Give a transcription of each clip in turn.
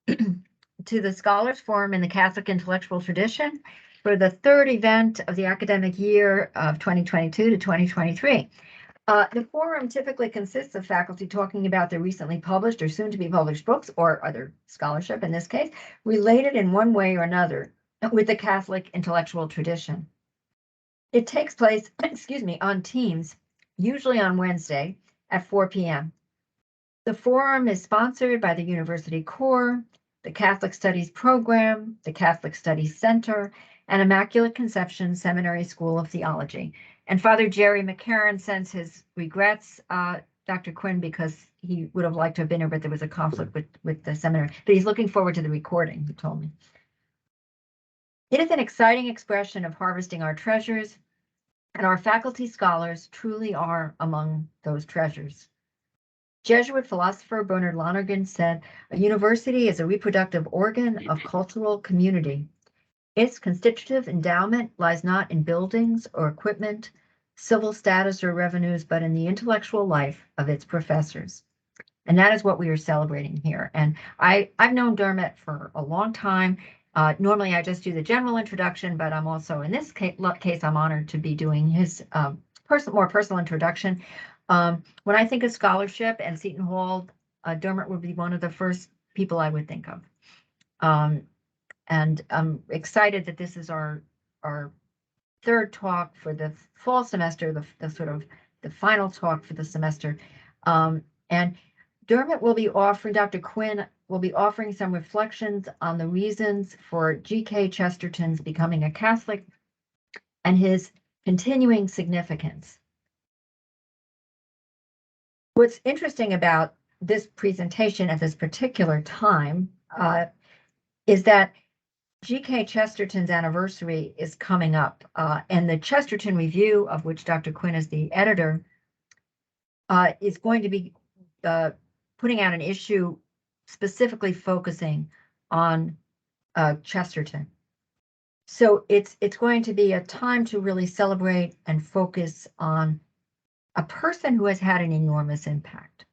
to the Scholars Forum in the Catholic Intellectual Tradition for the third event of the academic year of 2022 to 2023. The forum typically consists of faculty talking about their recently published or soon to be published books or other scholarship, in this case, related in one way or another with the Catholic intellectual tradition. It takes place, on Teams, usually on Wednesday at 4 p.m. The forum is sponsored by the University Corps, the Catholic Studies Program, the Catholic Studies Center, and Immaculate Conception Seminary School of Theology. And Father Jerry McCarran sends his regrets, Dr. Quinn, because he would have liked to have been here, but there was a conflict with the seminary. But he's looking forward to the recording, he told me. It is an exciting expression of harvesting our treasures, and our faculty scholars truly are among those treasures. Jesuit philosopher Bernard Lonergan said, "A university is a reproductive organ of cultural community. Its constitutive endowment lies not in buildings or equipment, civil status or revenues, but in the intellectual life of its professors." And that is what we are celebrating here. And I've known Dermot for a long time. Normally I just do the general introduction, but I'm also, in this case, I'm honored to be doing his more personal introduction. When I think of scholarship and Seton Hall, Dermot would be one of the first people I would think of. And I'm excited that this is our third talk for the fall semester, the sort of the final talk for the semester. And Dermot will be offering, Dr. Quinn will be offering some reflections on the reasons for G.K. Chesterton's becoming a Catholic and his continuing significance. What's interesting about this presentation at this particular time is that G.K. Chesterton's anniversary is coming up, and the Chesterton Review, of which Dr. Quinn is the editor, is going to be putting out an issue specifically focusing on Chesterton. So it's going to be a time to really celebrate and focus on a person who has had an enormous impact.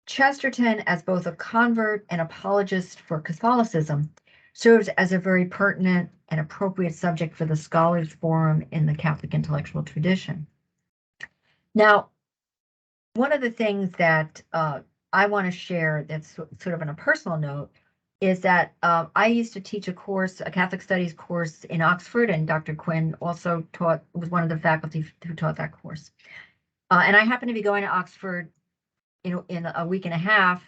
Chesterton, as both a convert and apologist for Catholicism, serves as a very pertinent and appropriate subject for the Scholars Forum in the Catholic intellectual tradition. Now, one of the things that I want to share that's sort of on a personal note is that I used to teach a course, a Catholic Studies course in Oxford, and Dr. Quinn also was one of the faculty who taught that course. And I happened to be going to Oxford, in a week and a half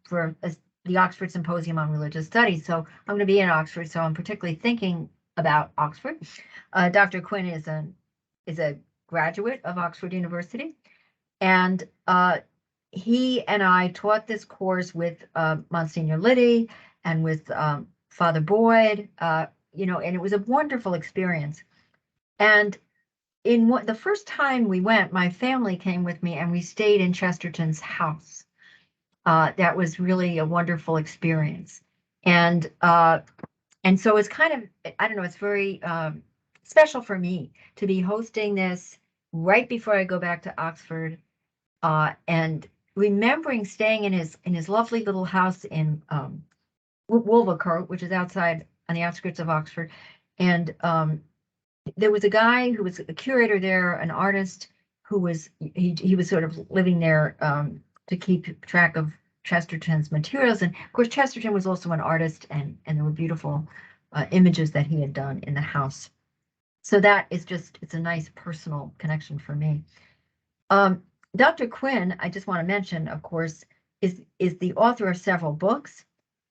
for the Oxford Symposium on Religious Studies. So I'm going to be in Oxford, so I'm particularly thinking about Oxford. Dr. Quinn is a graduate of Oxford University, and he and I taught this course with Monsignor Liddy and with Father Boyd, and it was a wonderful experience. And the first time we went, my family came with me and we stayed in Chesterton's house. That was really a wonderful experience. And so it's kind of, I don't know, it's very special for me to be hosting this right before I go back to Oxford, and remembering staying in his lovely little house in Wolvercote, which is outside on the outskirts of Oxford. And there was a guy who was a curator there, an artist who was, he was sort of living there to keep track of Chesterton's materials. And of course, Chesterton was also an artist, and there were beautiful images that he had done in the house. So that is it's a nice personal connection for me. Dr. Quinn, I just want to mention, of course, is the author of several books: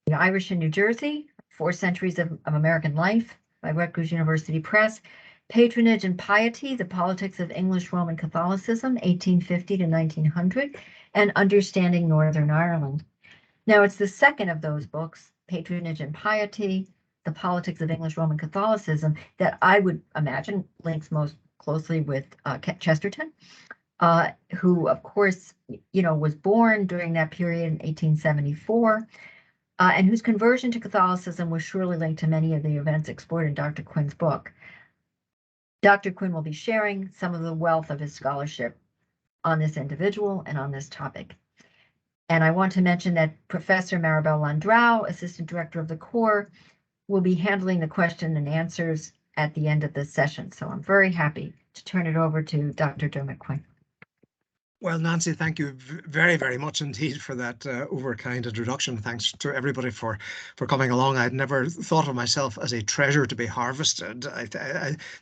The Irish in New Jersey, 4 Centuries of American Life by Rutgers University Press, Patronage and Piety, The Politics of English Roman Catholicism, 1850 to 1900, and Understanding Northern Ireland. Now, it's the second of those books, Patronage and Piety, The Politics of English Roman Catholicism, that I would imagine links most closely with Chesterton, who, of course, was born during that period in 1874, and whose conversion to Catholicism was surely linked to many of the events explored in Dr. Quinn's book. Dr. Quinn will be sharing some of the wealth of his scholarship on this individual and on this topic. And I want to mention that Professor Maribel Landau, Assistant Director of the Corps, will be handling the question and answers at the end of this session. So I'm very happy to turn it over to Dr. Dermot Quinn. Well, Nancy, thank you very, very much indeed for that overkind introduction. Thanks to everybody for coming along. I'd never thought of myself as a treasure to be harvested.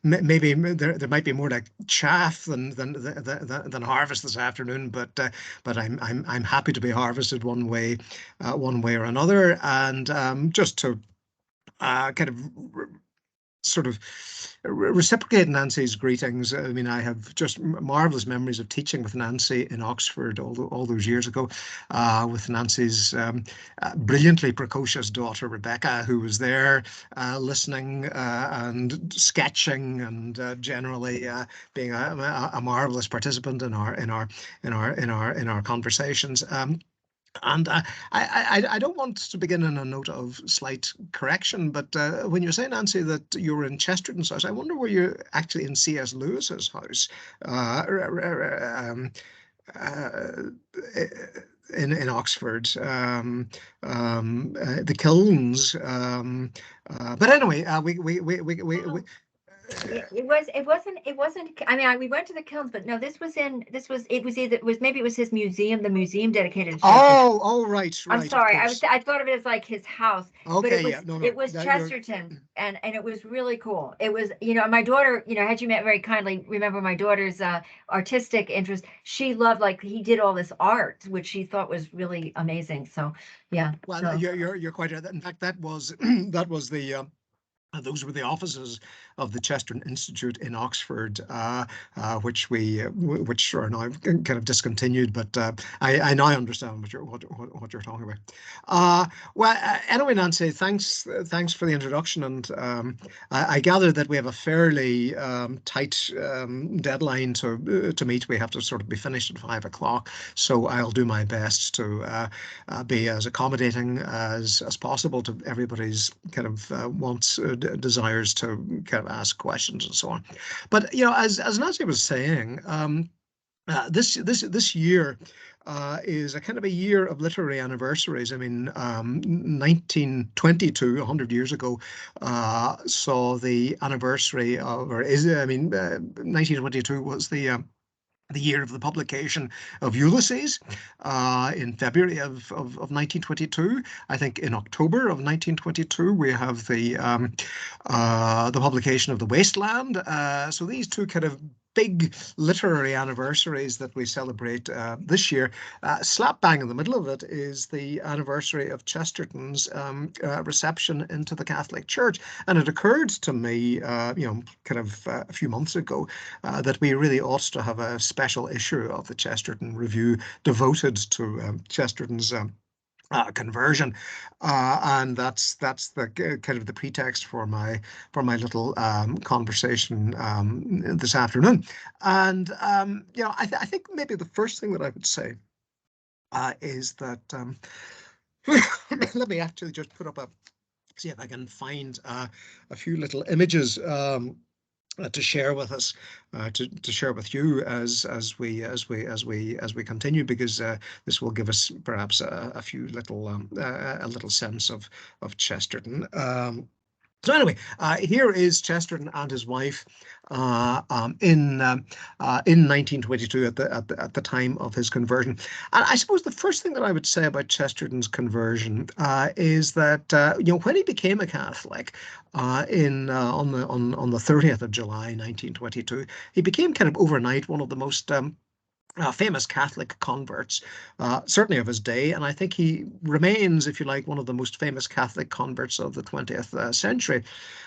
Maybe there might be more like chaff than harvest this afternoon, but I'm happy to be harvested one way or another. And just to kind of sort of reciprocate Nancy's greetings. I mean, I have just marvelous memories of teaching with Nancy in Oxford all those years ago, with Nancy's brilliantly precocious daughter Rebecca, who was there listening and sketching and generally being a marvelous participant in our conversations. And I don't want to begin on a note of slight correction, but when you say, Nancy, that you were in Chesterton's house, I wonder were you actually in C.S. Lewis's house in Oxford, the Kilns. But anyway, we It wasn't, I mean, we went to the Kilns, but no, it was maybe it was his museum, the museum dedicated to Chesterton. Oh, right. I'm sorry. I thought of it as like his house, but okay, it was Chesterton, and it was really cool. It was, my daughter, had you met very kindly, remember my daughter's artistic interest. She loved, like, he did all this art, which she thought was really amazing. So yeah. Well, so. you're quite right. In fact, that was the those were the offices of the Chesterton Institute in Oxford, which are now kind of discontinued. But I now understand what you're talking about. Well, anyway, Nancy, thanks for the introduction, and I gather that we have a fairly tight deadline to meet. We have to sort of be finished at 5 o'clock, so I'll do my best to be as accommodating as possible to everybody's kind of wants. Desires to kind of ask questions and so on. But as Nancy was saying, this year is a kind of a year of literary anniversaries. I mean, 1922, 100 years ago, saw the anniversary of, 1922 was the year of the publication of Ulysses in February of 1922. I think in October of 1922 we have the publication of The Wasteland. So these two kind of big literary anniversaries that we celebrate this year. Slap bang in the middle of it is the anniversary of Chesterton's reception into the Catholic Church. And it occurred to me, kind of a few months ago, that we really ought to have a special issue of the Chesterton Review devoted to Chesterton's conversion, and that's the kind of the pretext for my little conversation this afternoon. And I think maybe the first thing that I would say is that let me actually just put up see if I can find a few little images to share with us, to share with you as we continue, because this will give us perhaps a few little a little sense of Chesterton. So anyway, here is Chesterton and his wife in 1922 at the time of his conversion. And I suppose the first thing that I would say about Chesterton's conversion is that when he became a Catholic on the 30th of July 1922, he became kind of overnight one of the most famous Catholic converts, certainly of his day, and I think he remains, if you like, one of the most famous Catholic converts of the 20th century.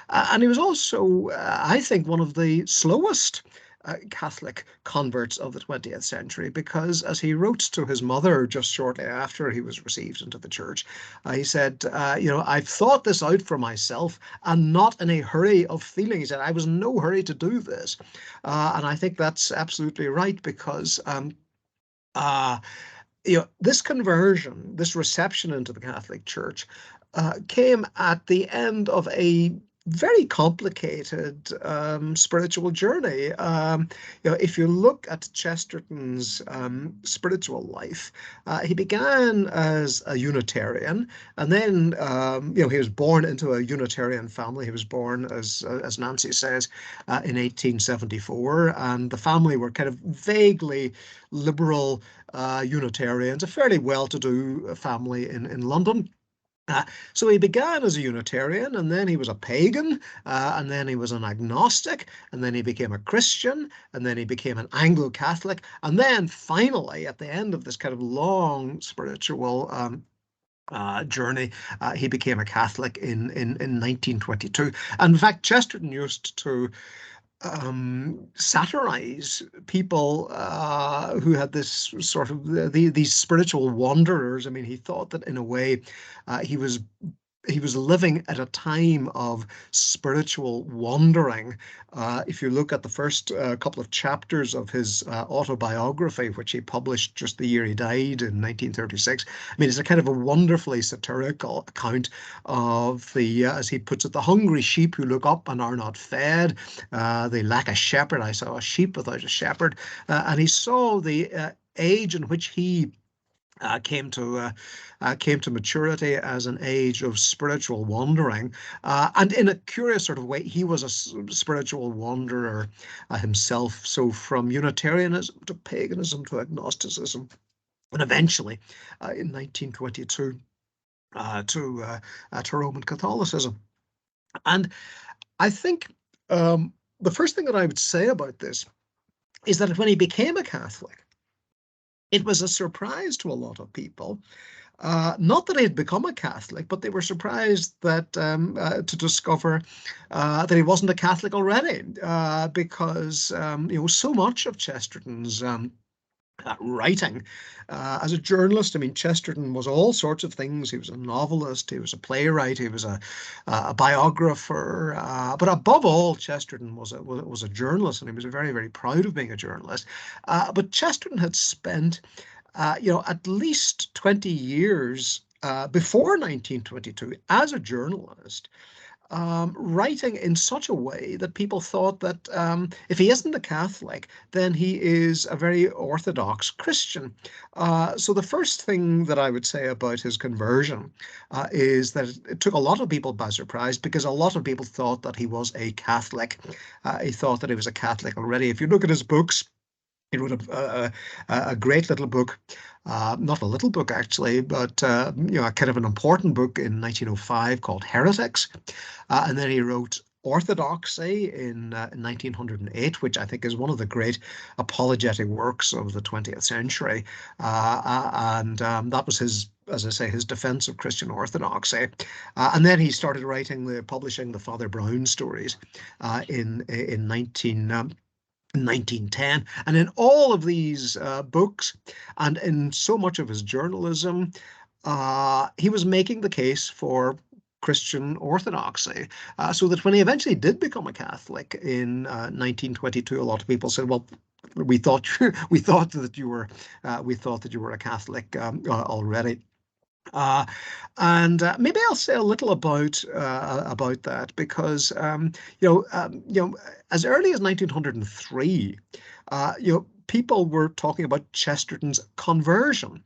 And he was also, I think, one of the slowest Catholic converts of the 20th century, because as he wrote to his mother just shortly after he was received into the church, he said, I've thought this out for myself and not in a hurry of feeling. He said, I was in no hurry to do this. And I think that's absolutely right, because this conversion, this reception into the Catholic Church, came at the end of a very complicated spiritual journey. If you look at Chesterton's spiritual life, he began as a Unitarian, and then he was born into a Unitarian family. He was born, as Nancy says, in 1874, and the family were kind of vaguely liberal Unitarians, a fairly well-to-do family in London. So he began as a Unitarian, and then he was a pagan, and then he was an agnostic, and then he became a Christian, and then he became an Anglo-Catholic, and then finally, at the end of this kind of long spiritual journey, he became a Catholic in 1922. And in fact, Chesterton used to satirize people who had this sort of these spiritual wanderers. I mean, he thought that in a way he was living at a time of spiritual wandering. If you look at the first couple of chapters of his autobiography, which he published just the year he died in 1936, I mean, it's a kind of a wonderfully satirical account of the, as he puts it, the hungry sheep who look up and are not fed. They lack a shepherd. I saw a sheep without a shepherd. And he saw the age in which he came to maturity as an age of spiritual wandering, and in a curious sort of way, he was a spiritual wanderer himself. So from Unitarianism to paganism to agnosticism, and eventually in 1922 to Roman Catholicism. And I think the first thing that I would say about this is that when he became a Catholic, it was a surprise to a lot of people. Not that he had become a Catholic, but they were surprised that to discover that he wasn't a Catholic already, because so much of Chesterton's writing as a journalist. I mean, Chesterton was all sorts of things. He was a novelist, he was a playwright, he was a biographer, but above all, Chesterton was a journalist, and he was very, very proud of being a journalist. But Chesterton had spent at least 20 years before 1922 as a journalist, writing in such a way that people thought that if he isn't a Catholic, then he is a very Orthodox Christian. So the first thing that I would say about his conversion is that it took a lot of people by surprise, because a lot of people thought that he was a Catholic. He thought that he was a Catholic already. If you look at his books, he wrote a great little book, not a little book actually, but a kind of an important book in 1905 called Heretics. And then he wrote Orthodoxy in 1908, which I think is one of the great apologetic works of the 20th century. And that was his, as I say, his defense of Christian orthodoxy. And then he started publishing the Father Brown stories in 1910. And in all of these books, and in so much of his journalism, he was making the case for Christian orthodoxy, so that when he eventually did become a Catholic in 1922, a lot of people said, "Well, we thought that you were a Catholic already." And maybe I'll say a little about that, because as early as 1903, people were talking about Chesterton's conversion.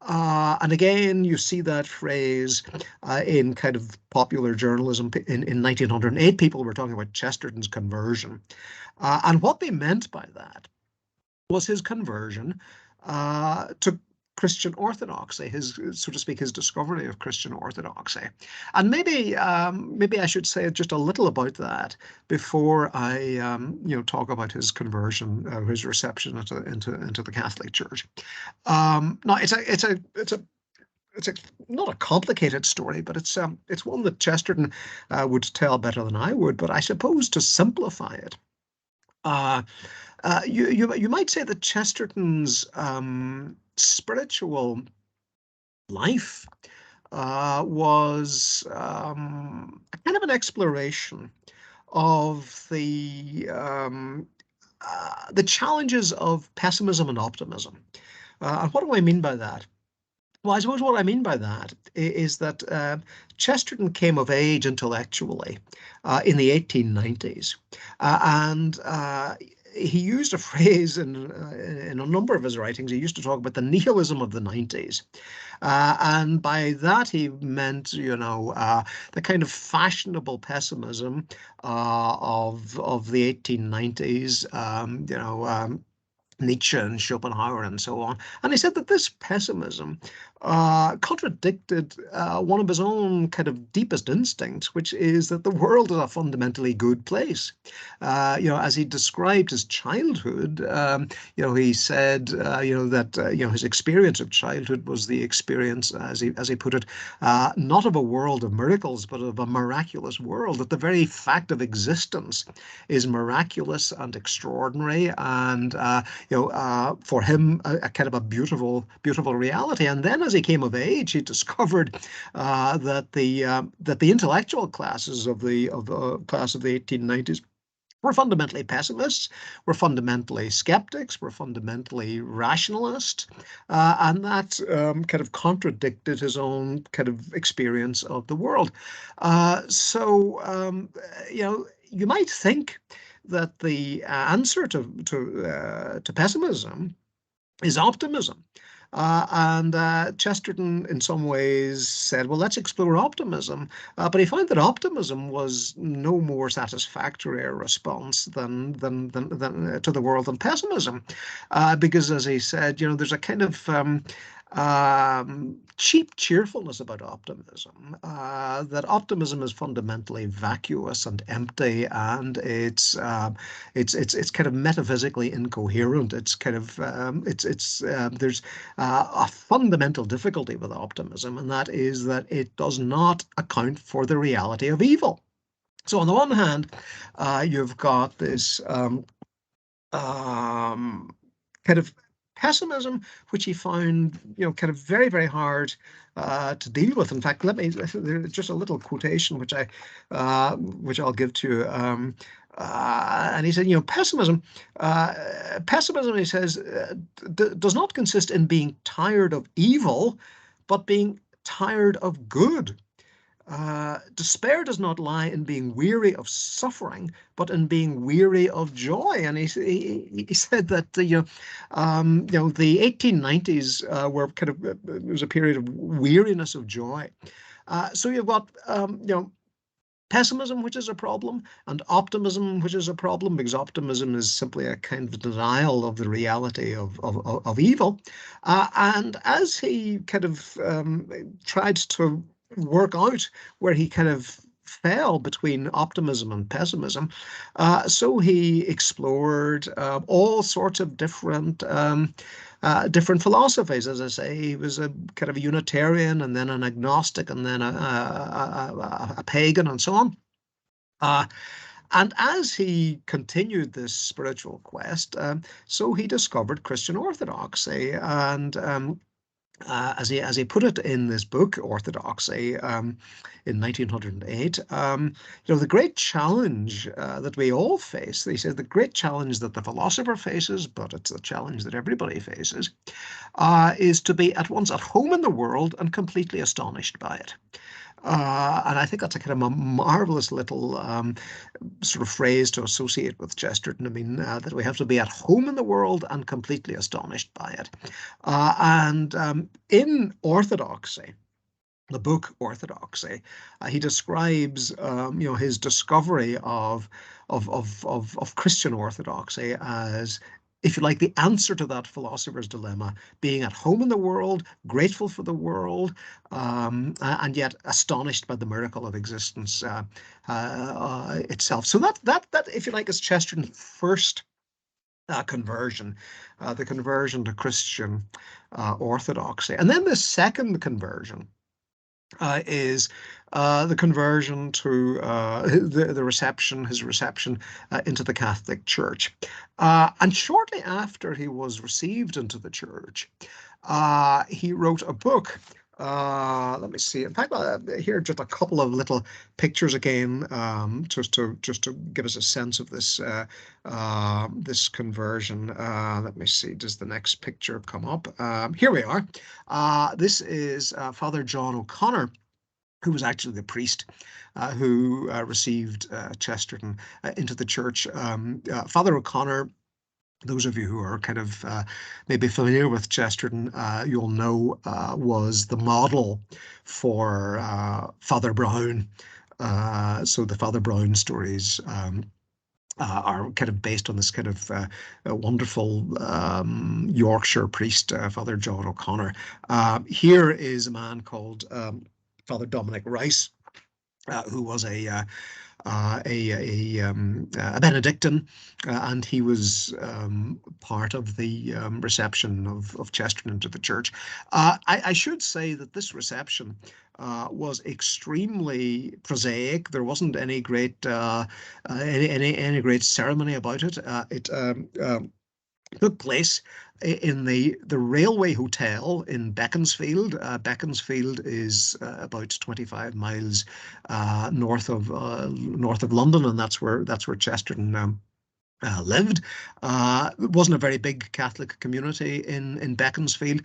And again, you see that phrase in kind of popular journalism. In 1908, people were talking about Chesterton's conversion. And what they meant by that was his conversion to Christian orthodoxy, his, so to speak, his discovery of Christian orthodoxy. And maybe I should say just a little about that before I talk about his conversion, his reception into the Catholic Church. Now it's not a complicated story, but it's one that Chesterton would tell better than I would. But I suppose to simplify it, you might say that Chesterton's spiritual life was a kind of an exploration of the challenges of pessimism and optimism. And what do I mean by that? Well, I suppose what I mean by that is that Chesterton came of age intellectually in the 1890s, and he used a phrase in a number of his writings. He used to talk about the nihilism of the 90s. And by that he meant, the kind of fashionable pessimism of the 1890s, Nietzsche and Schopenhauer and so on. And he said that this pessimism contradicted one of his own kind of deepest instincts, which is that the world is a fundamentally good place. As he described his childhood, he said, that his experience of childhood was the experience, as he put it, not of a world of miracles, but of a miraculous world. That the very fact of existence is miraculous and extraordinary, and for him, a kind of a beautiful, beautiful reality. And then, as he came of age, he discovered that the intellectual classes of the class of the 1890s were fundamentally pessimists, were fundamentally skeptics, were fundamentally rationalists, and that kind of contradicted his own kind of experience of the world. You might think that the answer to pessimism is optimism. And Chesterton, in some ways, said, well, let's explore optimism. But he found that optimism was no more satisfactory a response than to the world than pessimism. Because, as he said, there's a kind of cheap cheerfulness about optimism, that optimism is fundamentally vacuous and empty, and it's kind of metaphysically incoherent. It's kind of there's a fundamental difficulty with optimism, and that is that it does not account for the reality of evil. So on the one hand, you've got this kind of pessimism, which he found, kind of very, very hard to deal with. In fact, there's just a little quotation which I'll give to you. And he said, pessimism, he says, does not consist in being tired of evil, but being tired of good. Despair does not lie in being weary of suffering, but in being weary of joy. And he said that the 1890s were kind of, it was a period of weariness of joy. So you've got pessimism, which is a problem, and optimism, which is a problem, because optimism is simply a kind of denial of the reality of evil. And as he kind of tried to work out where he kind of fell between optimism and pessimism, so he explored all sorts of different philosophies. As I say, he was a kind of a Unitarian, and then an agnostic, and then a pagan, and so on. And as he continued this spiritual quest, so he discovered Christian orthodoxy. And as he put it in this book, Orthodoxy, in 1908, the great challenge that we all face, he says, the great challenge that the philosopher faces, but it's a challenge that everybody faces, is to be at once at home in the world and completely astonished by it. And I think that's a kind of a marvelous little sort of phrase to associate with Chesterton. I mean, that we have to be at home in the world and completely astonished by it. And in Orthodoxy, the book Orthodoxy, he describes, his discovery of Christian orthodoxy as, if you like, the answer to that philosopher's dilemma, being at home in the world, grateful for the world, and yet astonished by the miracle of existence itself. So that, if you like, is Chesterton's first conversion, the conversion to Christian orthodoxy. And then the second conversion is the conversion to his reception into the Catholic Church. And shortly after he was received into the church, he wrote a book Let me see. In fact, here just a couple of little pictures again, just to give us a sense of this this conversion. Let me see. Does the next picture come up? Here we are. This is Father John O'Connor, who was actually the priest who received Chesterton into the church. Father O'Connor, those of you who are kind of maybe familiar with Chesterton, you'll know was the model for Father Brown. So the Father Brown stories are kind of based on this kind of wonderful Yorkshire priest, Father John O'Connor. Here is a man called Father Dominic Rice, who was a Benedictine, and he was part of the reception of Chesterton into the church. I should say that this reception was extremely prosaic. There wasn't any great any great ceremony about it. It took place in the Railway Hotel in Beaconsfield. Beaconsfield is about 25 miles north of London, and that's where Chesterton lived. It wasn't a very big Catholic community in Beaconsfield,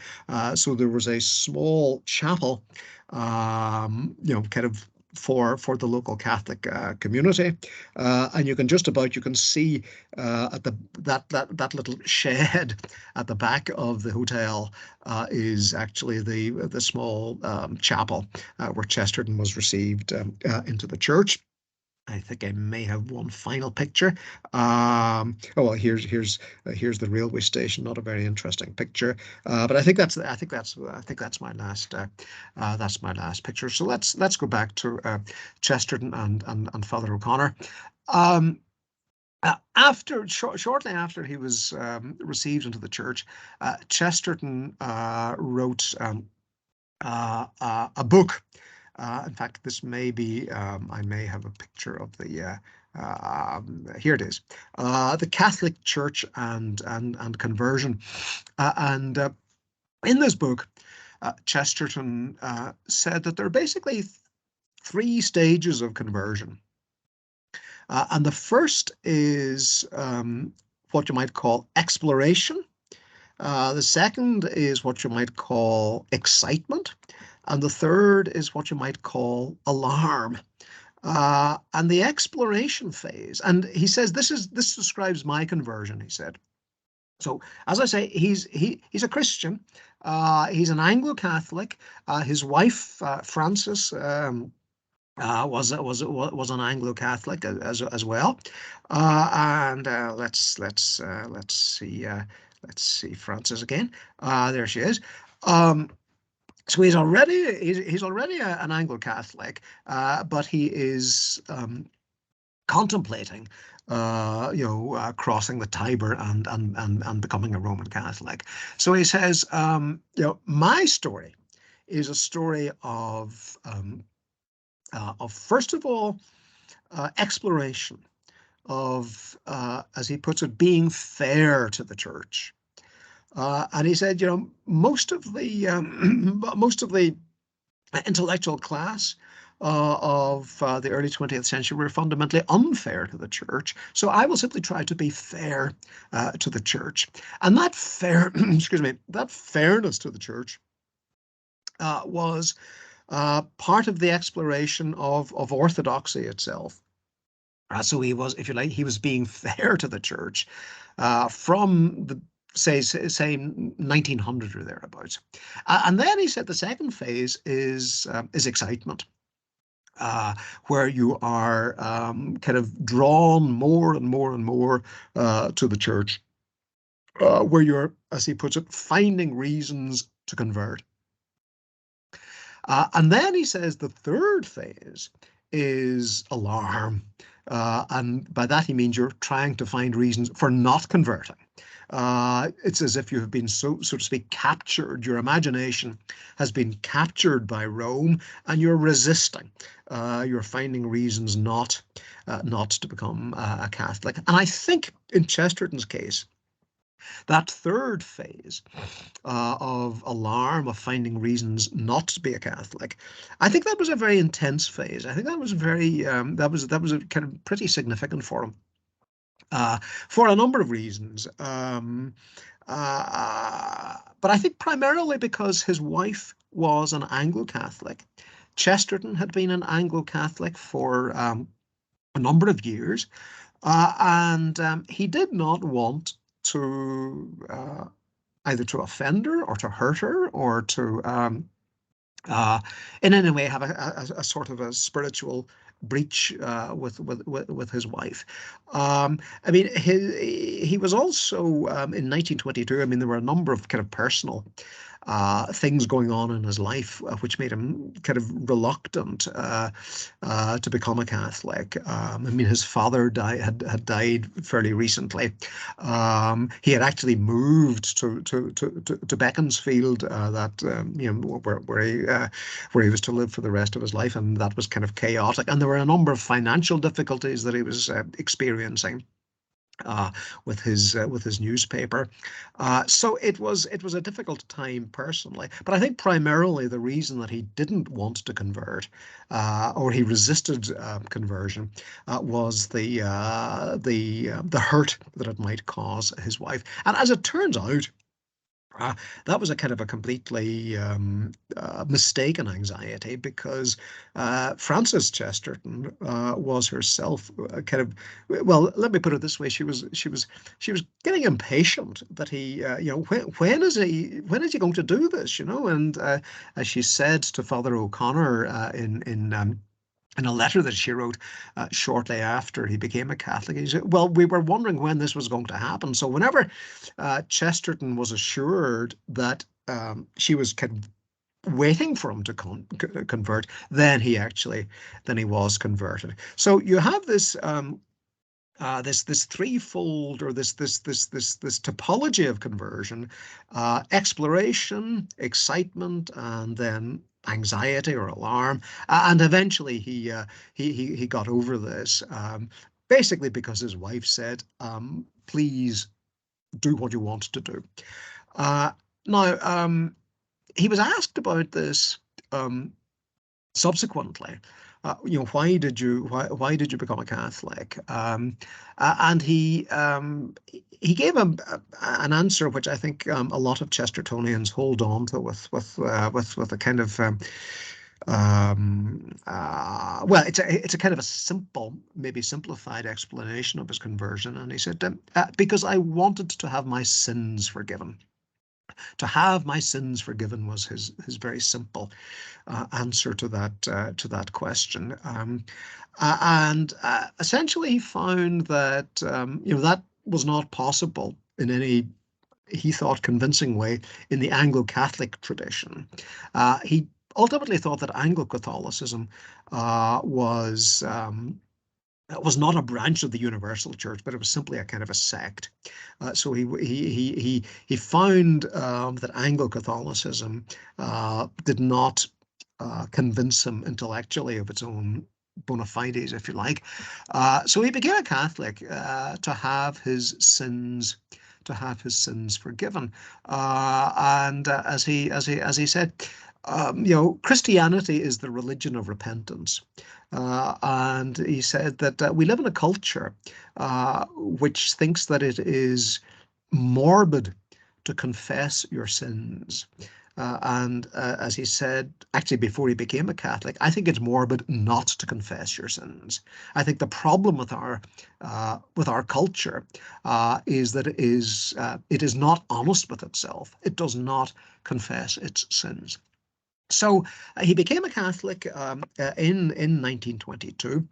so there was a small chapel, kind of for the local Catholic community, and you can see at that little shed at the back of the hotel is actually the small chapel where Chesterton was received into the church. I think I may have one final picture. Oh well, here's the railway station. Not a very interesting picture, but I think that's my last picture. So let's go back to Chesterton and Father O'Connor. Shortly after he was received into the church, Chesterton wrote a book. In fact, this may be, I may have a picture of the, here it is, The Catholic Church and Conversion. And in this book, Chesterton said that there are basically three stages of conversion. And the first is what you might call exploration. The second is what you might call excitement. And the third is what you might call alarm. And the exploration phase, and he says this describes my conversion, he said. So, as I say, he's a Christian. He's an Anglo-Catholic. His wife, Frances, was an Anglo-Catholic as well. And let's see Frances again. There she is. So he's already an Anglo-Catholic, but he is contemplating, crossing the Tiber and becoming a Roman Catholic. So he says, my story is a story of first of all, exploration of, as he puts it, being fair to the church. And he said, most of the intellectual class of the early 20th century were fundamentally unfair to the church. So I will simply try to be fair to the church. And that that fairness to the church was part of the exploration of orthodoxy itself. So he was, if you like, he was being fair to the church from the say 1900 or thereabouts. And then he said the second phase is excitement, where you are kind of drawn more and more and more to the church, where you're, as he puts it, finding reasons to convert. And then he says the third phase is alarm. And by that he means you're trying to find reasons for not converting. It's as if you have been, so to speak, captured. Your imagination has been captured by Rome, and you're resisting. You're finding reasons not to become a Catholic. And I think in Chesterton's case, That third phase of alarm, of finding reasons not to be a Catholic, I think that was a very intense phase. I think that was very that was a kind of pretty significant for him for a number of reasons. But I think primarily because his wife was an Anglo-Catholic. Chesterton had been an Anglo-Catholic for a number of years, and he did not want to either to offend her or to hurt her or to in any way have a sort of a spiritual breach with his wife. I mean, he was also in 1922. I mean, there were a number of kind of personal things going on in his life which made him kind of reluctant to become a Catholic. I mean, his father had died fairly recently. He had actually moved to Beaconsfield, you know, where he was to live for the rest of his life, and that was kind of chaotic. And there were a number of financial difficulties that he was experiencing with his newspaper. So it was a difficult time personally. But I think primarily the reason that he didn't want to convert or he resisted conversion was the hurt that it might cause his wife. And as it turns out, that was a kind of a completely mistaken anxiety, because Frances Chesterton was herself kind of, well, let me put it this way: she was getting impatient that he, you know, when is he going to do this, you know? And as she said to Father O'Connor in a letter that she wrote shortly after he became a Catholic, he said, well, we were wondering when this was going to happen. So whenever Chesterton was assured that she was kind of waiting for him to convert, then he was converted. So you have this this threefold, or this topology of conversion: exploration, excitement, and then anxiety or alarm. And eventually he got over this, basically because his wife said, please do what you want to do. Now, he was asked about this subsequently. You know, why did you become a Catholic? And he gave an answer which I think a lot of Chestertonians hold on to with a kind of well, it's a kind of a simple, maybe simplified explanation of his conversion. And he said, because I wanted to have my sins forgiven. To have my sins forgiven was his very simple answer to that question. And essentially he found that you know, that was not possible in any, he thought, convincing way in the Anglo-Catholic tradition. He ultimately thought that Anglo-Catholicism was not a branch of the Universal Church, but it was simply a kind of a sect. So he found that Anglo-Catholicism did not convince him intellectually of its own bona fides, if you like. So he became a Catholic to have his sins forgiven. And as he said, you know, Christianity is the religion of repentance. And he said that we live in a culture which thinks that it is morbid to confess your sins. And as he said, actually before he became a Catholic, I think it's morbid not to confess your sins. I think the problem with our culture is that it is not honest with itself. It does not confess its sins. So he became a Catholic in 1922,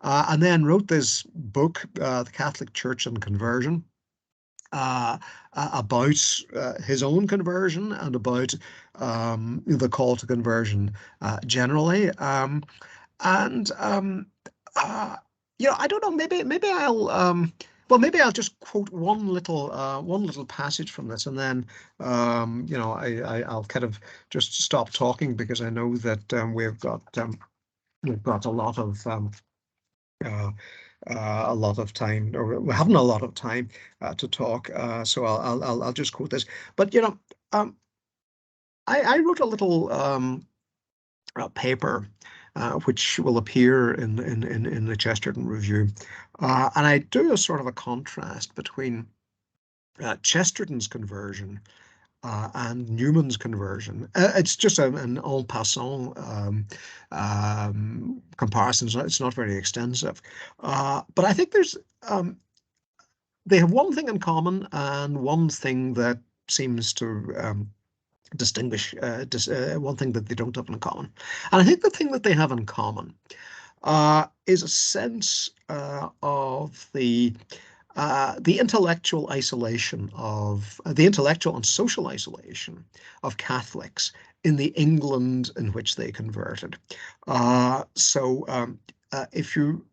and then wrote this book, The Catholic Church and Conversion, about his own conversion and about the call to conversion generally. And you know, I don't know. Maybe I'll. Well, maybe I'll just quote one little passage from this, and then you know, I'll kind of just stop talking, because I know that we've got a lot of a lot of time, or we haven't a lot of time to talk. So I'll just quote this. But I wrote a little paper, which will appear in the Chesterton Review, and I do a sort of a contrast between Chesterton's conversion and Newman's conversion. It's just an en passant comparison. It's not very extensive, but I think they have one thing in common and one thing that seems to distinguish one thing that they don't have in common. And I think the thing that they have in common is a sense of the intellectual isolation of the intellectual and social isolation of Catholics in the England in which they converted. If you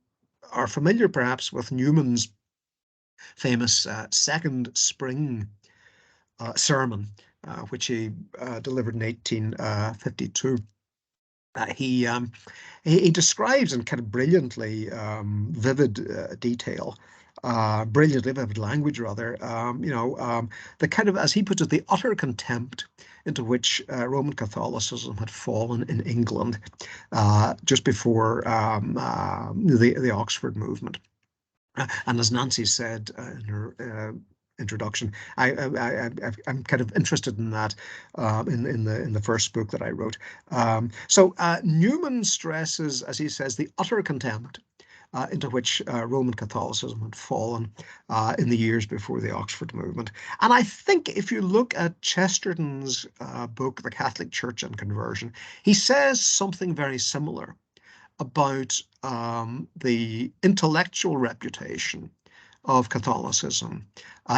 are familiar perhaps with Newman's famous Second Spring sermon, which he delivered in 1852, he describes in kind of brilliantly vivid detail, brilliantly vivid language rather, the kind of, as he puts it, the utter contempt into which Roman Catholicism had fallen in England just before the Oxford movement. And as Nancy said in her introduction, I'm kind of interested in that in the first book that I wrote. So Newman stresses, as he says, the utter contempt into which Roman Catholicism had fallen in the years before the Oxford movement. And I think if you look at Chesterton's book, The Catholic Church and Conversion, he says something very similar about the intellectual reputation of Catholicism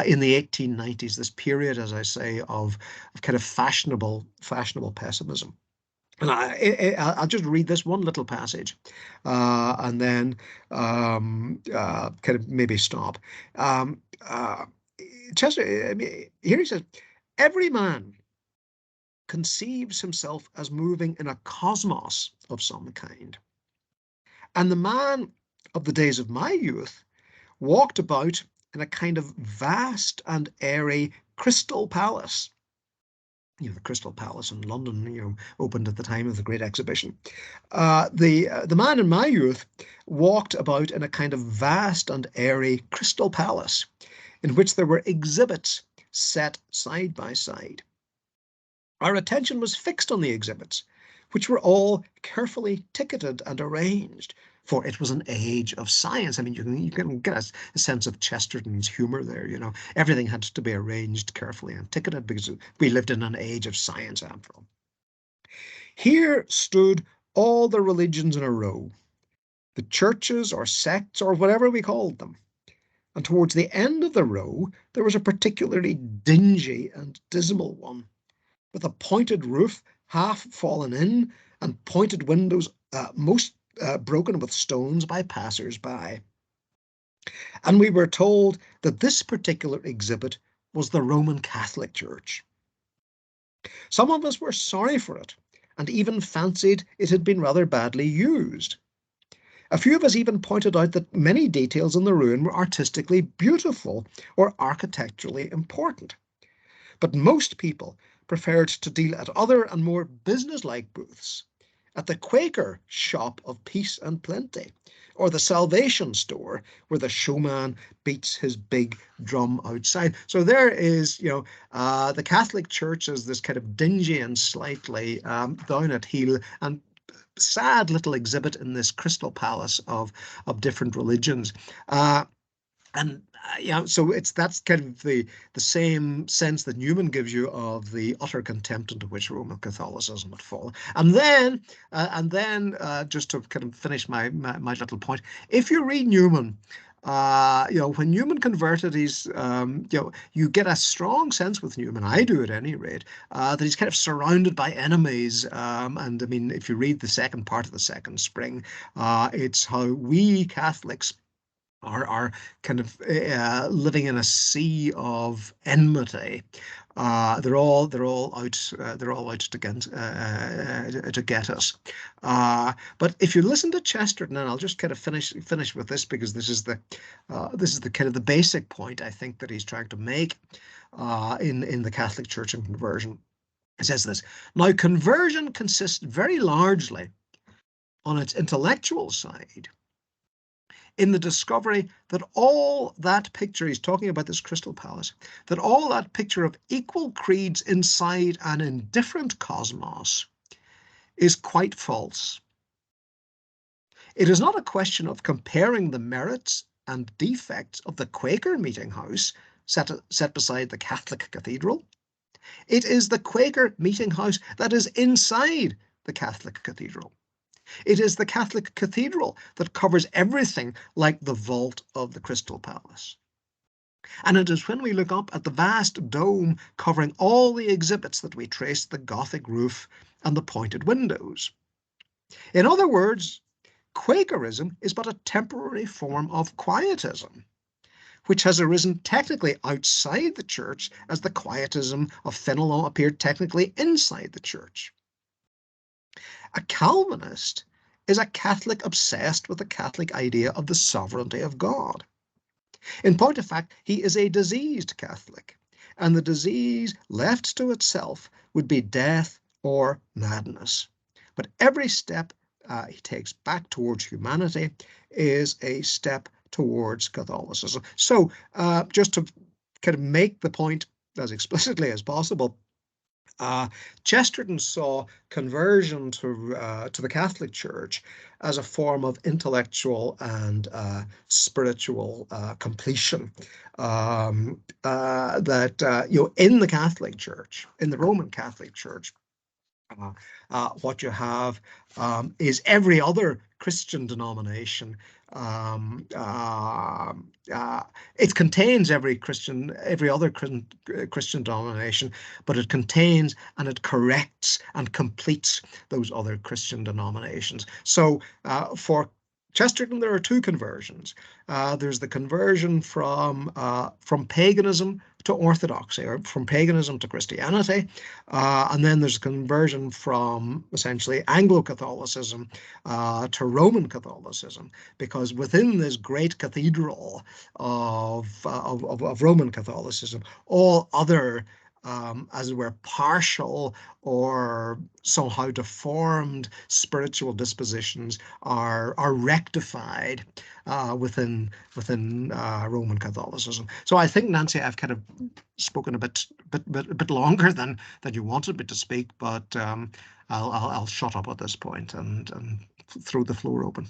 in the 1890s, this period, as I say, of kind of fashionable pessimism. And I'll just read this one little passage and then kind of maybe stop. Chester, here he says, every man conceives himself as moving in a cosmos of some kind. And the man of the days of my youth walked about in a kind of vast and airy crystal palace. The Crystal Palace in London, opened at the time of the Great Exhibition. The man in my youth walked about in a kind of vast and airy crystal palace in which there were exhibits set side by side. Our attention was fixed on the exhibits, which were all carefully ticketed and arranged, for it was an age of science. I mean, you can get a sense of Chesterton's humor there. Everything had to be arranged carefully and ticketed because we lived in an age of science after all. Here stood all the religions in a row, the churches or sects or whatever we called them. And towards the end of the row, there was a particularly dingy and dismal one, with a pointed roof half fallen in and pointed windows most broken with stones by passers-by. And we were told that this particular exhibit was the Roman Catholic Church. Some of us were sorry for it and even fancied it had been rather badly used. A few of us even pointed out that many details in the ruin were artistically beautiful or architecturally important. But most people preferred to deal at other and more business-like booths, at the Quaker shop of peace and plenty, or the Salvation store where the showman beats his big drum outside. So there is, the Catholic Church as this kind of dingy and slightly down at heel and sad little exhibit in this crystal palace of different religions. So that's kind of the same sense that Newman gives you of the utter contempt into which Roman Catholicism had fallen. And then just to kind of finish my little point, if you read Newman, when Newman converted, you get a strong sense with Newman, I do at any rate, that he's kind of surrounded by enemies. And I mean, if you read the second part of the Second Spring, it's how we Catholics are kind of living in a sea of enmity They're all out. They're all out to get us. But if you listen to Chesterton, and I'll just kind of finish with this, because this is the kind of the basic point I think that he's trying to make in the Catholic Church and conversion. It says this: now, conversion consists very largely on its intellectual side in the discovery that all that picture, he's talking about this crystal palace, that all that picture of equal creeds inside an indifferent cosmos is quite false. It is not a question of comparing the merits and defects of the Quaker meeting house set beside the Catholic cathedral. It is the Quaker meeting house that is inside the Catholic cathedral. It is the Catholic cathedral that covers everything like the vault of the Crystal Palace. And it is when we look up at the vast dome covering all the exhibits that we trace the Gothic roof and the pointed windows. In other words, Quakerism is but a temporary form of quietism, which has arisen technically outside the church as the quietism of Fenelon appeared technically inside the church. A Calvinist is a Catholic obsessed with the Catholic idea of the sovereignty of God. In point of fact, he is a diseased Catholic, and the disease left to itself would be death or madness. But every step he takes back towards humanity is a step towards Catholicism. So just to kind of make the point as explicitly as possible, Chesterton saw conversion to the Catholic Church as a form of intellectual and spiritual completion. That in the Catholic Church, in the Roman Catholic Church, what you have is every other Christian denomination. It contains every other Christian denomination, but it contains and it corrects and completes those other Christian denominations. So for Chesterton, there are two conversions. There's the conversion from paganism to orthodoxy, or from paganism to Christianity, and then there's a conversion from essentially Anglo-Catholicism to Roman Catholicism, because within this great cathedral of Roman Catholicism, all other as it were, partial or somehow deformed spiritual dispositions are rectified within Roman Catholicism. So I think, Nancy, I've kind of spoken a bit longer than you wanted me to speak, but I'll shut up at this point and throw the floor open.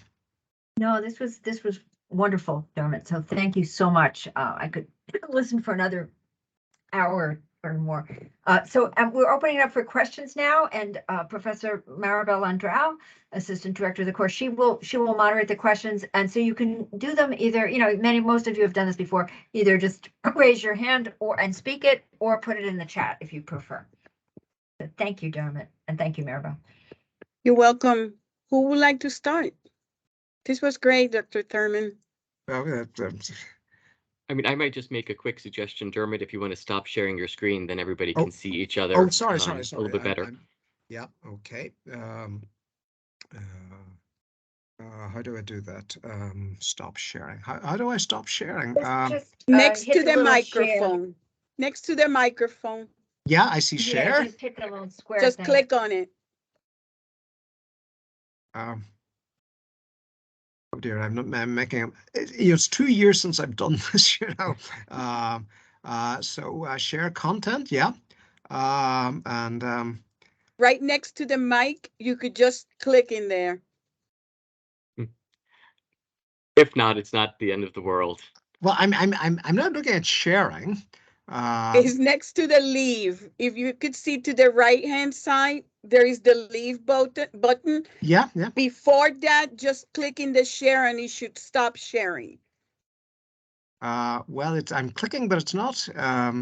No, this was wonderful, Dermot. So thank you so much. I could listen for another hour or more. So we're opening it up for questions now, and Professor Maribel Andrau, Assistant Director of the course, she will moderate the questions, and so you can do them either, most of you have done this before, either just raise your hand and speak it, or put it in the chat if you prefer. So thank you, Dermot, and thank you, Maribel. You're welcome. Who would like to start? This was great, Dr. Thurman. I mean, I might just make a quick suggestion, Dermot. If you want to stop sharing your screen, then everybody can see each other. Oh, sorry. A little bit better. Yeah. Okay. How do I do that? Stop sharing. How do I stop sharing? Next to the microphone. Share. Next to the microphone. Yeah, I see share. Yeah, just hit the little square. Just thing. Click on it. Oh dear, I'm making. It's 2 years since I've done this, So share content, yeah, and right next to the mic, you could just click in there. If not, it's not the end of the world. Well, I'm not looking at sharing. It's next to the leave. If you could see to the right-hand side, there is the leave button. Yeah. Before that, just click in the share and it should stop sharing. Well, I'm clicking, but it's not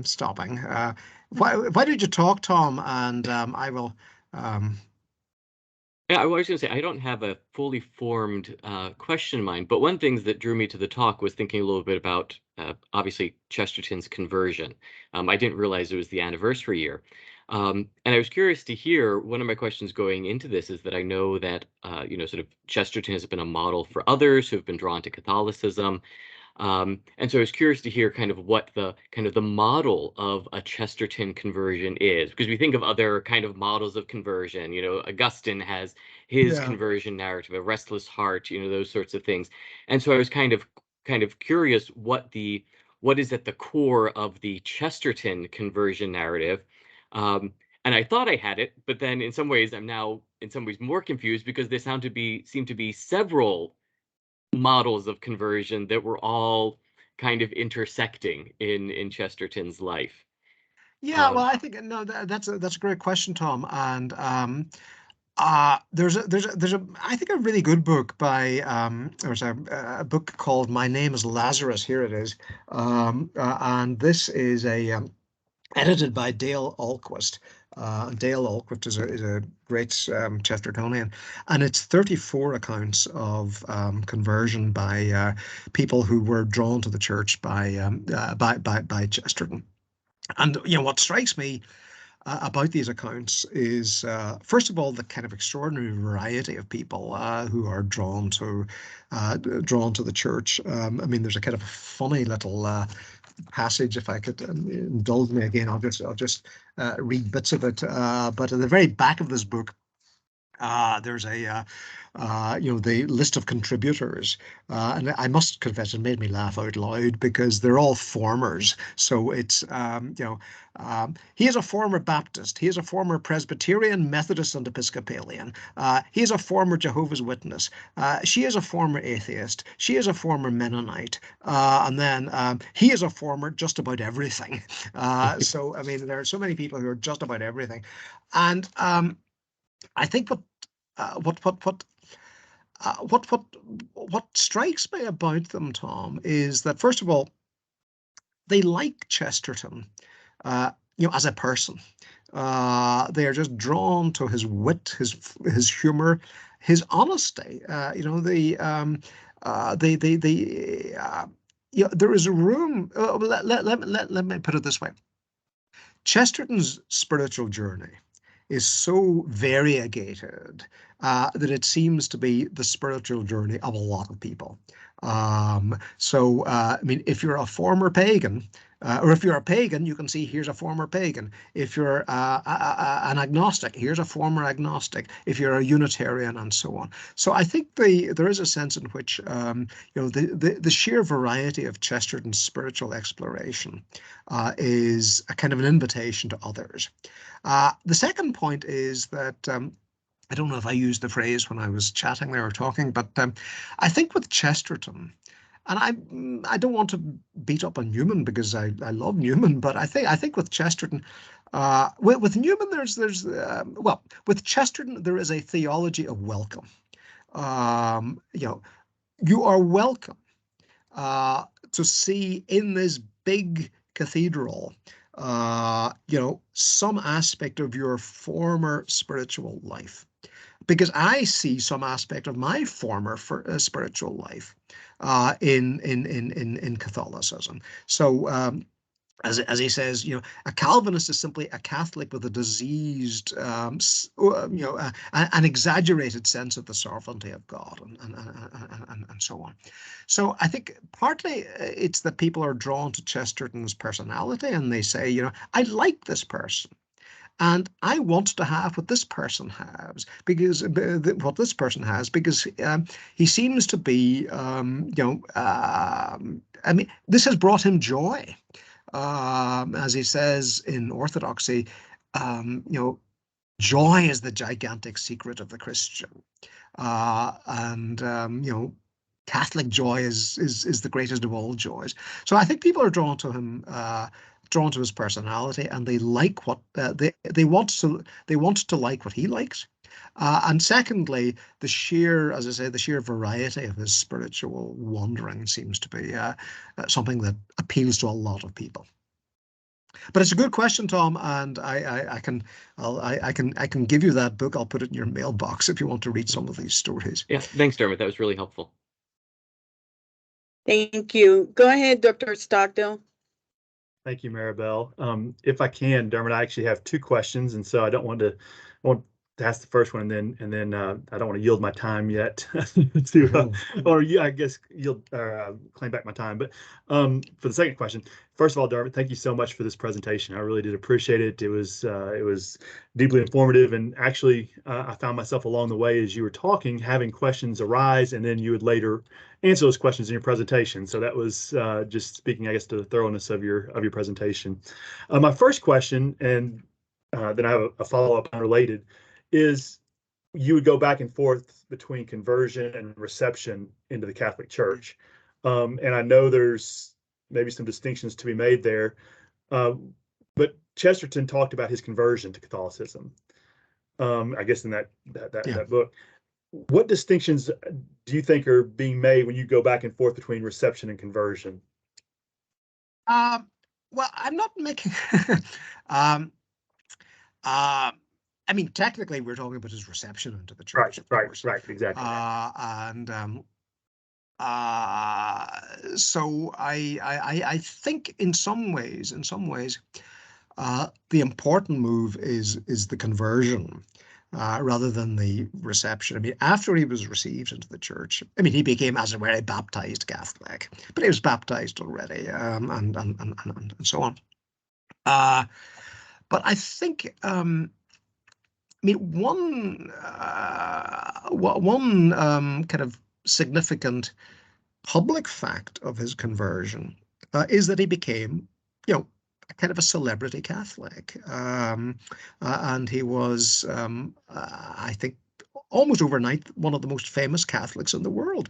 stopping. Why did you talk, Tom? And I will. Yeah, I was going to say, I don't have a fully formed question in mind, but one thing that drew me to the talk was thinking a little bit about, obviously, Chesterton's conversion. I didn't realize it was the anniversary year. And I was curious to hear, one of my questions going into this is that I know that, sort of Chesterton has been a model for others who have been drawn to Catholicism. And so I was curious to hear kind of what the model of a Chesterton conversion is, because we think of other kind of models of conversion. Augustine has his Yeah. conversion narrative, a restless heart, those sorts of things. And so I was kind of curious what is at the core of the Chesterton conversion narrative. And I thought I had it, but then in some ways I'm now in some ways more confused because there seem to be several models of conversion that were all kind of intersecting in Chesterton's life. Yeah, well, Um, I think no, that's a great question, Tom. And there's a I think a really good book by there's a book called My Name is Lazarus. Here it is, and this is a edited by Dale Ahlquist. Dale Ahlquist is a great Chestertonian, and it's 34 accounts of conversion by people who were drawn to the church by Chesterton. And what strikes me about these accounts is, first of all, the kind of extraordinary variety of people who are drawn to the church. I mean, there's a kind of funny little passage, if I could indulge me again. I'll just read bits of it. But at the very back of this book, there's the list of contributors, and I must confess it made me laugh out loud because they're all formers. So it's he is a former Baptist, he is a former Presbyterian, Methodist, and Episcopalian. He is a former Jehovah's Witness. She is a former atheist. She is a former Mennonite, and then he is a former just about everything. So I mean, there are so many people who are just about everything, and I think what strikes me about them, Tom, is that first of all, they like Chesterton, as a person. They are just drawn to his wit, his humor, his honesty. There is a room. Let me put it this way. Chesterton's spiritual journey is so variegated that it seems to be the spiritual journey of a lot of people. I mean, if you're a former pagan, or if you're a pagan, you can see here's a former pagan. If you're an agnostic, here's a former agnostic. If you're a Unitarian, and so on. So I think there is a sense in which the sheer variety of Chesterton's spiritual exploration is a kind of an invitation to others. The second point is that I don't know if I used the phrase when I was chatting there or talking, but I think with Chesterton, and I don't want to beat up on Newman because I love Newman, but I think with Chesterton, with Newman with Chesterton there is a theology of welcome. You are welcome to see in this big cathedral, some aspect of your former spiritual life, because I see some aspect of my former spiritual life in Catholicism. So as he says, a Calvinist is simply a Catholic with a diseased, an exaggerated sense of the sovereignty of God, and so on. So I think partly it's that people are drawn to Chesterton's personality, and they say, I like this person. And I want to have what this person has, because he seems to be, I mean, this has brought him joy. As he says in Orthodoxy, joy is the gigantic secret of the Christian, Catholic joy is the greatest of all joys. So I think people are drawn to him, drawn to his personality, and they like what they want to like what he likes. And secondly, as I say, the sheer variety of his spiritual wandering seems to be something that appeals to a lot of people. But it's a good question, Tom, and I can give you that book. I'll put it in your mailbox if you want to read some of these stories. Yeah, thanks, Dermot. That was really helpful. Thank you. Go ahead, Dr. Stockdale. Thank you, Maribel. If I can, Dermot, I actually have two questions, and so I want to ask the first one, and then I don't want to yield my time yet to, or yeah, I guess yield or claim back my time. But for the second question, first of all, Dermot, thank you so much for this presentation. I really did appreciate it. It was deeply informative, and actually, I found myself along the way as you were talking, having questions arise, and then you would later answer those questions in your presentation. So that was just speaking, I guess, to the thoroughness of your presentation. My first question, and then I have a follow-up unrelated, is you would go back and forth between conversion and reception into the Catholic Church. And I know there's maybe some distinctions to be made there, but Chesterton talked about his conversion to Catholicism, I guess in that book. What distinctions do you think are being made when you go back and forth between reception and conversion? Well, I'm not making I mean, technically, we're talking about his reception into the church, of course. Right, exactly. So I think in some ways, the important move is the conversion rather than the reception. I mean, after he was received into the church, I mean, he became, as it were, a baptized Catholic, but he was baptized already, and so on. But I think. I mean, one kind of significant public fact of his conversion is that he became, kind of a celebrity Catholic, and he was, I think, almost overnight one of the most famous Catholics in the world,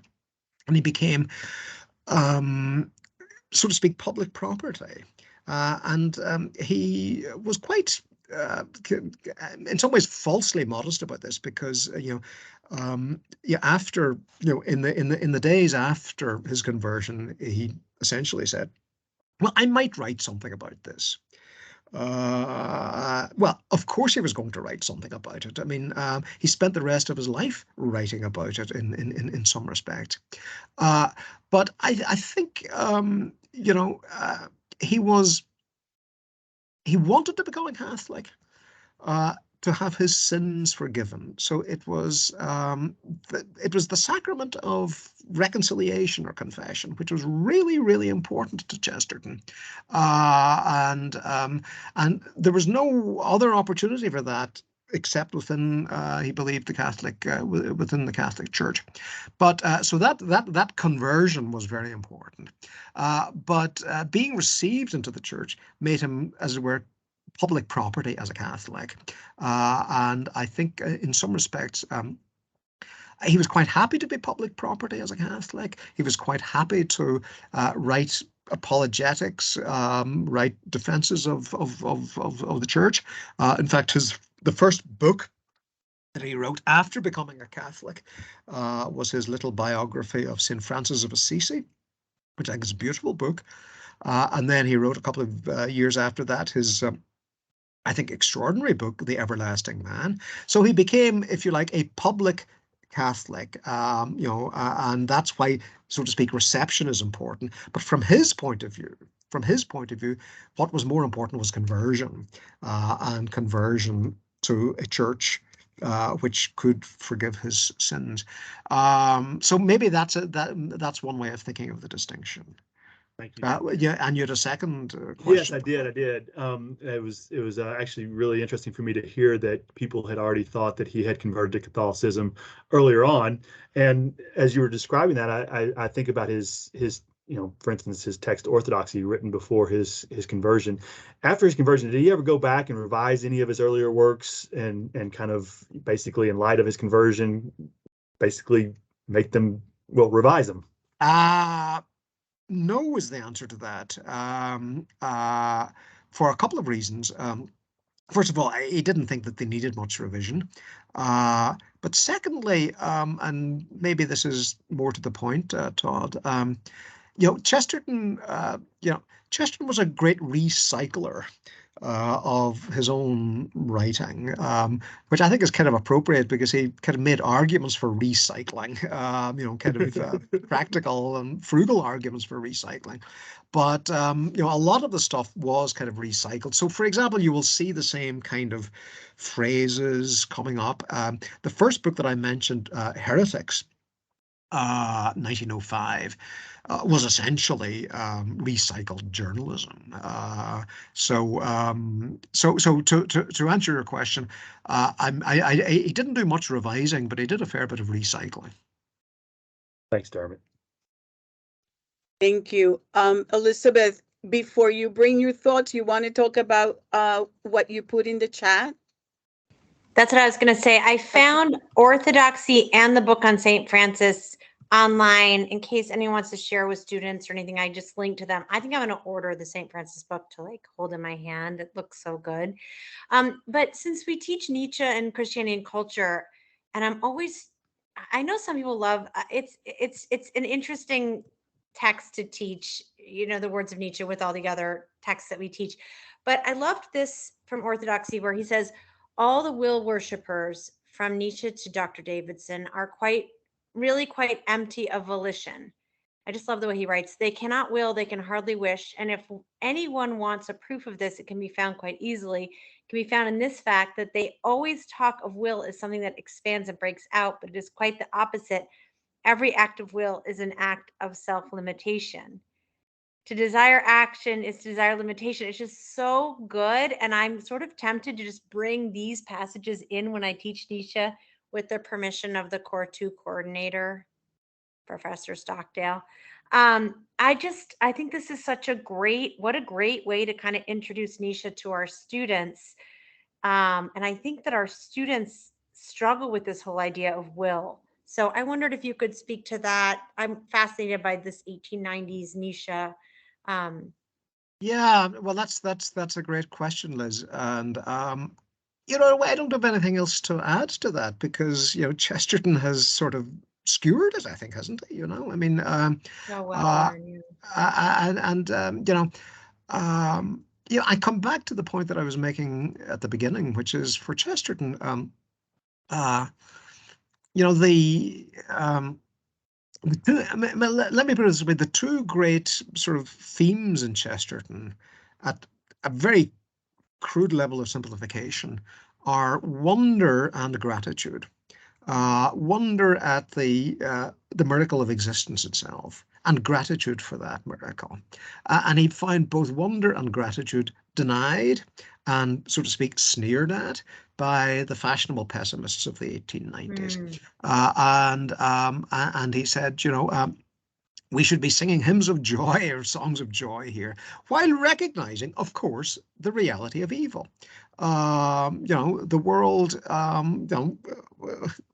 and he became, so to speak, public property, and he was quite. In some ways falsely modest about this, because after in the days after his conversion, he essentially said, well, I might write something about this. Well, of course he was going to write something about it. I mean, he spent the rest of his life writing about it in some respect. But I think he wanted to become a Catholic, to have his sins forgiven. So it was the sacrament of reconciliation or confession, which was really, really important to Chesterton, and there was no other opportunity for that except within, he believed, the Catholic within the Catholic Church. But so that conversion was very important. But being received into the church made him, as it were, public property as a Catholic, and I think in some respects he was quite happy to be public property as a Catholic. He was quite happy to write apologetics, write defenses of the church. In fact, the first book that he wrote after becoming a Catholic was his little biography of St. Francis of Assisi, which I think is a beautiful book. And then he wrote a couple of years after that his I think, extraordinary book, The Everlasting Man. So he became, if you like, a public Catholic, and that's why, so to speak, reception is important. But from his point of view, what was more important was conversion, and conversion to a church which could forgive his sins. So maybe that's one way of thinking of the distinction. Thank you. Yeah, and you had a second question. Yes, I did. It was actually really interesting for me to hear that people had already thought that he had converted to Catholicism earlier on. And as you were describing that, I think about his for instance, his text Orthodoxy, written before his conversion. After his conversion, did he ever go back and revise any of his earlier works and kind of basically, in light of his conversion, basically make them, revise them? No is the answer to that, for a couple of reasons. First of all, he didn't think that they needed much revision. But secondly, and maybe this is more to the point, Todd, Chesterton, Chesterton was a great recycler of his own writing, which I think is kind of appropriate because he kind of made arguments for recycling, kind of practical and frugal arguments for recycling. But, a lot of the stuff was kind of recycled. So, for example, you will see the same kind of phrases coming up. The first book that I mentioned, Heretics, 1905, was essentially recycled journalism. So to answer your question, he didn't do much revising, but he did a fair bit of recycling. Thanks, Dermot. Thank you. Elizabeth, before you bring your thoughts, you want to talk about what you put in the chat? That's what I was going to say. I found Orthodoxy and the book on St. Francis online in case anyone wants to share with students or anything. I just linked to them. I think I'm going to order the St. Francis book to like hold in my hand. It looks so good. But since we teach Nietzsche and Christianity and culture, and I know some people love, it's an interesting text to teach, the words of Nietzsche with all the other texts that we teach. But I loved this from Orthodoxy where he says, all the will worshippers from Nietzsche to Dr. Davidson are really quite empty of volition. I just love the way he writes. They cannot will, they can hardly wish. And if anyone wants a proof of this, it can be found quite easily. It can be found in this fact that they always talk of will as something that expands and breaks out, but it is quite the opposite. Every act of will is an act of self-limitation. To desire action is to desire limitation. It's just so good. And I'm sort of tempted to just bring these passages in when I teach Nietzsche with the permission of the Core 2 coordinator, Professor Stockdale. I think this is what a great way to kind of introduce Nietzsche to our students. And I think that our students struggle with this whole idea of will. So I wondered if you could speak to that. I'm fascinated by this 1890s Nietzsche. Yeah, well, that's a great question, Liz. And I don't have anything else to add to that because Chesterton has sort of skewered it, I think, hasn't he? I mean, I come back to the point that I was making at the beginning, which is for Chesterton, let me put it this way: the two great sort of themes in Chesterton, at a very crude level of simplification, are wonder and gratitude. Wonder at the miracle of existence itself, and gratitude for that miracle. And he found both wonder and gratitude denied and, so to speak, sneered at by the fashionable pessimists of the 1890s. And he said, we should be singing hymns of joy or songs of joy here, while recognizing, of course, the reality of evil. The world,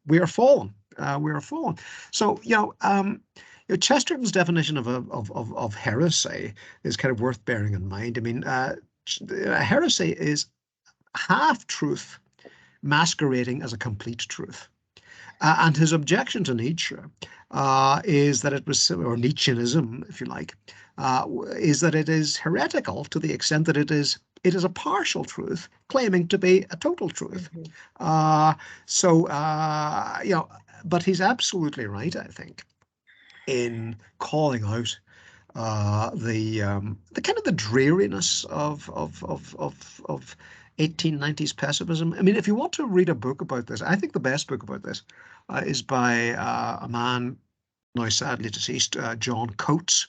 we are fallen. We are fallen. So, Chesterton's definition of heresy is kind of worth bearing in mind. I mean, heresy is half truth masquerading as a complete truth. And his objection to Nietzsche is that it was, or Nietzscheanism, if you like, is that it is heretical to the extent that it is a partial truth claiming to be a total truth. But he's absolutely right, I think, in calling out the kind of the dreariness of 1890s pessimism. I mean, if you want to read a book about this, I think the best book about this is by a man now sadly deceased, John Coates,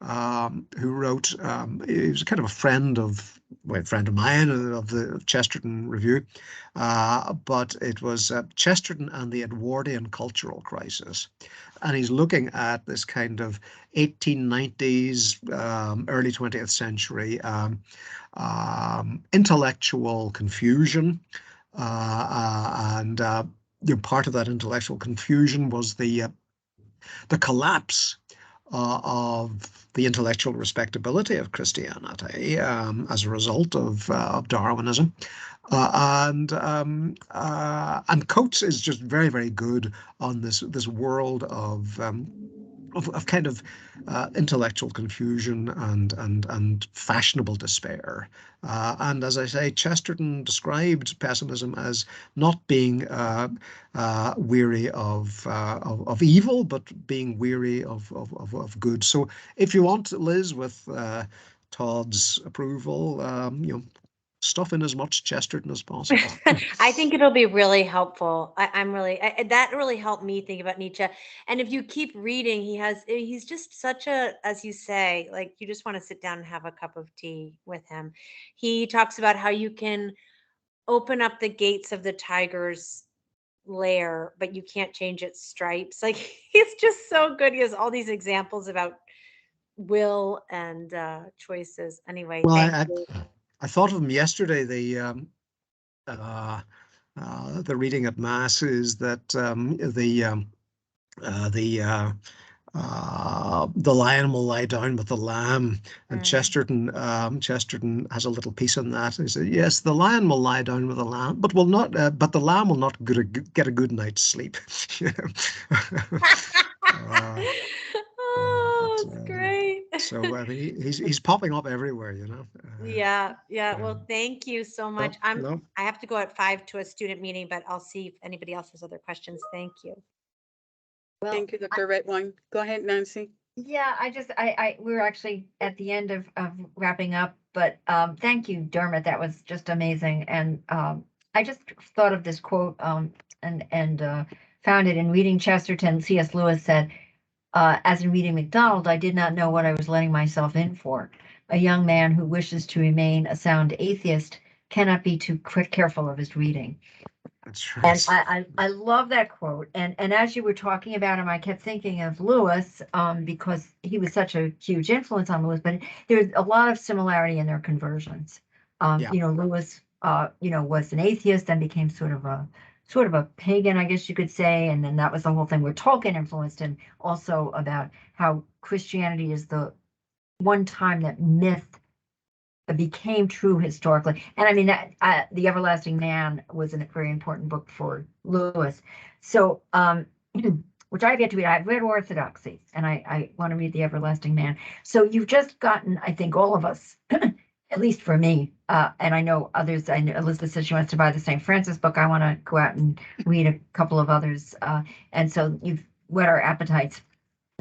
who wrote, he was kind of a friend of mine of the Chesterton Review, but it was Chesterton and the Edwardian Cultural Crisis. And he's looking at this kind of 1890s, early 20th century intellectual confusion. And part of that intellectual confusion was the collapse of the intellectual respectability of Christianity as a result of Darwinism. And Coates is just very, very good on this world of of kind of intellectual confusion and fashionable despair. And as I say, Chesterton described pessimism as not being weary of evil, but being weary of good. So if you want, Liz, with Todd's approval, stuff in as much Chesterton as possible. I think it'll be really helpful. That really helped me think about Nietzsche. And if you keep reading, he's just such a, as you say, like you just want to sit down and have a cup of tea with him. He talks about how you can open up the gates of the tiger's lair, but you can't change its stripes. Like he's just so good. He has all these examples about will and choices. Anyway, Well, thank you. I thought of him yesterday. The reading at Mass is that the lion will lie down with the lamb, and Chesterton has a little piece on that. He said, "Yes, the lion will lie down with the lamb, but will not. But the lamb will not get a good night's sleep." Oh, that's great. So I mean, he's popping up everywhere, you know. Yeah. Well, thank you so much. No. I have to go at 5 to a student meeting, but I'll see if anybody else has other questions. Thank you. Well, Thank you, Dr. Redwine. Go ahead, Nancy. yeah, we're actually at the end of wrapping up, but thank you, Dermot. That was just amazing. And I just thought of this quote and found it in reading Chesterton. C.S. Lewis said, as in reading MacDonald, I did not know what I was letting myself in for. A young man who wishes to remain a sound atheist cannot be too careful of his reading. That's right. And I love that quote. And as you were talking about him, I kept thinking of Lewis, because he was such a huge influence on Lewis, but there's a lot of similarity in their conversions. Yeah. Lewis, was an atheist and became sort of a pagan, I guess you could say. And then that was the whole thing where Tolkien influenced him also about how Christianity is the one time that myth became true historically. And I mean, that The Everlasting Man was a very important book for Lewis. So, which I've yet to read. I've read Orthodoxy, and I want to read The Everlasting Man. So you've just gotten, I think, all of us, at least for me, and I know others. I know Elizabeth says she wants to buy the St. Francis book. I want to go out and read a couple of others. And so you've whet our appetites.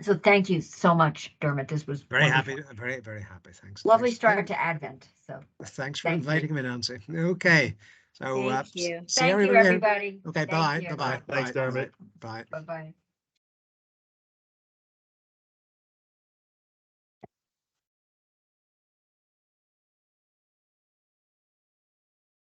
So thank you so much, Dermot. This was Very wonderful. happy, very, very happy. Thanks. Lovely Thanks. start to Advent. So Thanks for thank you. inviting me, Nancy. Okay. So Thank you. see Thank you, everybody. everybody. Okay, Thank bye. you. Bye-bye. Thanks, Bye. Dermot. Bye. Bye-bye.